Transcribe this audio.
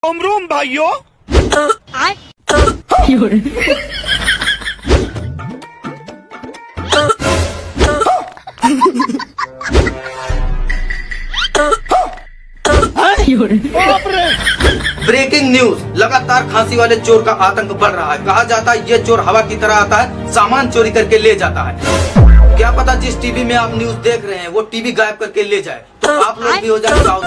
रोम भाइयों। Breaking news, लगातार खांसी वाले चोर का आतंक बढ़ रहा है। कहा जाता है ये चोर हवा की तरह आता है, सामान चोरी करके ले जाता है। क्या पता जिस टीवी में आप न्यूज देख रहे हैं वो टीवी गायब करके ले जाए, तो आप लोग भी हो जाए साउथ।